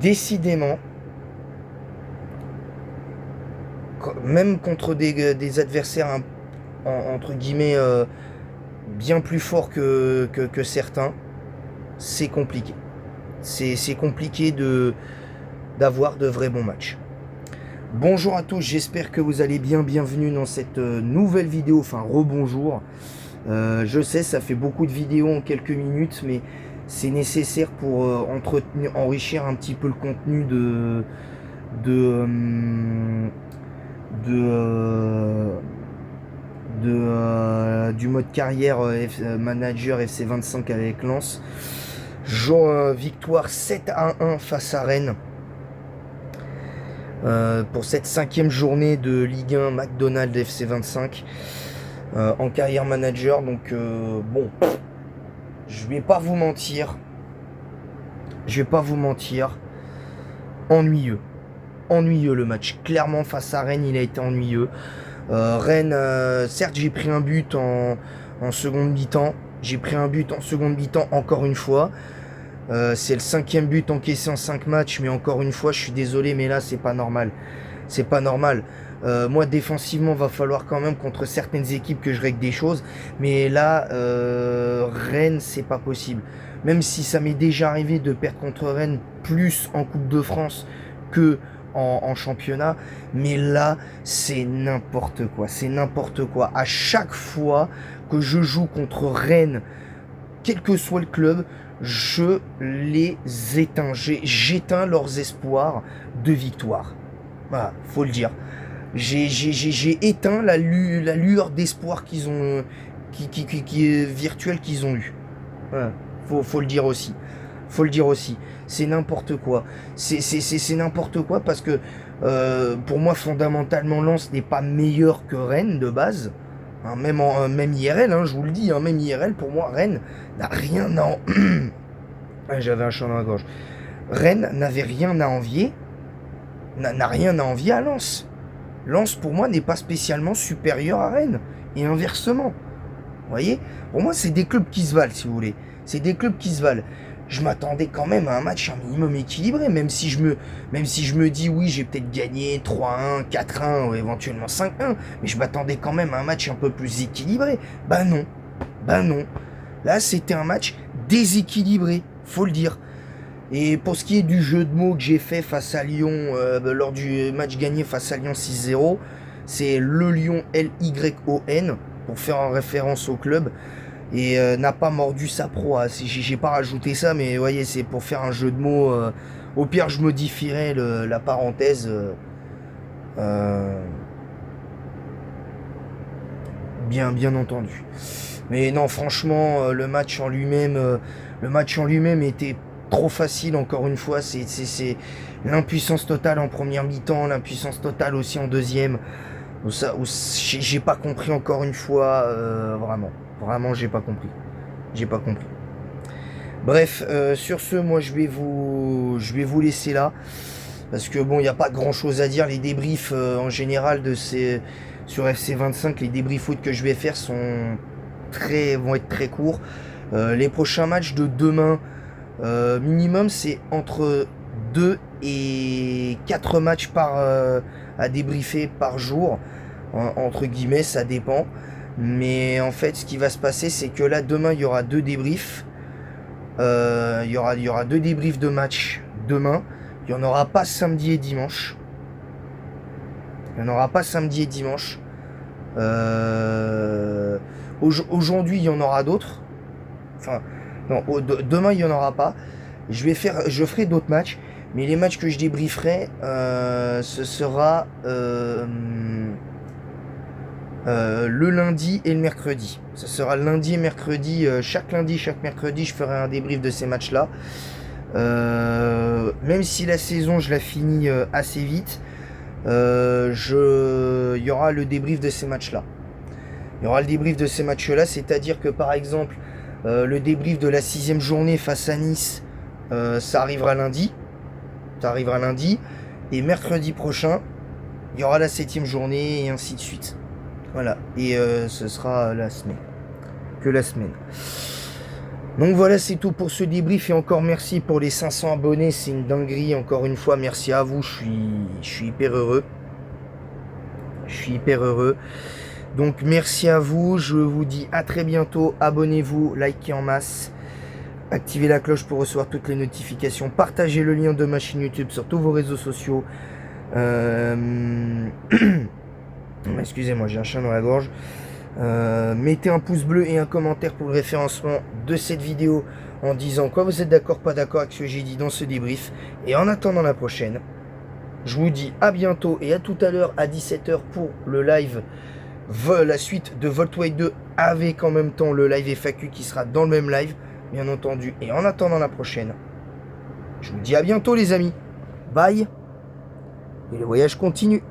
décidément, même contre des adversaires entre guillemets bien plus forts que certains, c'est compliqué. C'est compliqué d'avoir de vrais bons matchs. Bonjour à tous, j'espère que vous allez bien. Bienvenue dans cette nouvelle vidéo, enfin rebonjour. Je sais, ça fait beaucoup de vidéos en quelques minutes, mais c'est nécessaire pour enrichir un petit peu le contenu du mode carrière manager FC25 avec Lens. Victoire 7-1 face à Rennes. Pour cette 5e journée de Ligue 1 McDonald's FC25 en carrière manager. Donc bon, je vais pas vous mentir, ennuyeux le match. Clairement face à Rennes, il a été ennuyeux. Rennes, certes j'ai pris un but en seconde mi-temps. Encore une fois. C'est le 5e but encaissé en 5 matchs, mais encore une fois, je suis désolé, mais là, c'est pas normal. Moi, défensivement, va falloir quand même contre certaines équipes que je règle des choses, mais là, Rennes, c'est pas possible. Même si ça m'est déjà arrivé de perdre contre Rennes plus en Coupe de France que en championnat, mais là, c'est n'importe quoi. À chaque fois que je joue contre Rennes, quel que soit le club, je les éteins. J'éteins leurs espoirs de victoire. Voilà, faut le dire. J'ai éteint la lueur d'espoir qu'ils ont, qui est virtuelle qu'ils ont eu. Voilà, faut le dire aussi. C'est n'importe quoi. C'est n'importe quoi parce que pour moi, fondamentalement, Lens n'est pas meilleur que Rennes de base. Hein, même IRL, hein, je vous le dis, hein, même IRL, pour moi, Rennes n'a rien à J'avais un chant dans la gorge. Rennes n'avait rien à envier, n'a rien à envier à Lens. Lens, pour moi, n'est pas spécialement supérieur à Rennes, et inversement. Vous voyez, pour moi, c'est des clubs qui se valent, si vous voulez. Je m'attendais quand même à un match un minimum équilibré, même si je me dis oui, j'ai peut-être gagné 3-1, 4-1 ou éventuellement 5-1, mais je m'attendais quand même à un match un peu plus équilibré. Bah non. Là, c'était un match déséquilibré, faut le dire. Et pour ce qui est du jeu de mots que j'ai fait face à Lyon, lors du match gagné face à Lyon 6-0, c'est le Lyon Lyon, pour faire en référence au club. Et n'a pas mordu sa proie. J'ai pas rajouté ça, mais vous voyez, c'est pour faire un jeu de mots. Au pire, je modifierai la parenthèse. Bien entendu. Mais non, franchement, le match en lui-même était trop facile. Encore une fois, c'est l'impuissance totale en première mi-temps, l'impuissance totale aussi en deuxième. Où j'ai pas compris encore une fois, Vraiment, j'ai pas compris. Bref, sur ce, moi, je vais vous laisser là. Parce que bon, il n'y a pas grand chose à dire. Les débriefs, en général, sur FC25, les débriefs foot que je vais faire vont être très courts. Les prochains matchs de demain, minimum, c'est entre 2 et 4 matchs à débriefer par jour. Entre guillemets, ça dépend. Mais en fait, ce qui va se passer, c'est que là, demain, il y aura 2 débriefs. Il y aura 2 débriefs de match demain. Il n'y en aura pas samedi et dimanche. Aujourd'hui, il y en aura d'autres. Enfin, non, demain, il n'y en aura pas. Je ferai d'autres matchs. Mais les matchs que je débrieferai, ce sera le lundi et le mercredi. Ce sera lundi et mercredi. Chaque lundi, chaque mercredi, je ferai un débrief de ces matchs-là. Même si la saison, je la finis assez vite, il y aura le débrief de ces matchs-là. C'est-à-dire que par exemple, le débrief de la 6e journée face à Nice, ça arrivera lundi. Et mercredi prochain, il y aura la 7e journée et ainsi de suite. Voilà. Et ce sera la semaine. Donc voilà, c'est tout pour ce débrief et encore merci pour les 500 abonnés, c'est une dinguerie. Encore une fois, merci à vous, je suis hyper heureux. Je suis hyper heureux. Donc merci à vous, je vous dis à très bientôt. Abonnez-vous, likez en masse, activez la cloche pour recevoir toutes les notifications, partagez le lien de ma chaîne YouTube sur tous vos réseaux sociaux. Excusez-moi, j'ai un chat dans la gorge. Mettez un pouce bleu et un commentaire pour le référencement de cette vidéo en disant quoi vous êtes d'accord, pas d'accord avec ce que j'ai dit dans ce débrief. Et en attendant la prochaine, je vous dis à bientôt et à tout à l'heure à 17 h pour le live, la suite de Voltway 2 avec en même temps le live FAQ qui sera dans le même live, bien entendu. Et en attendant la prochaine, je vous dis à bientôt les amis. Bye. Et le voyage continue.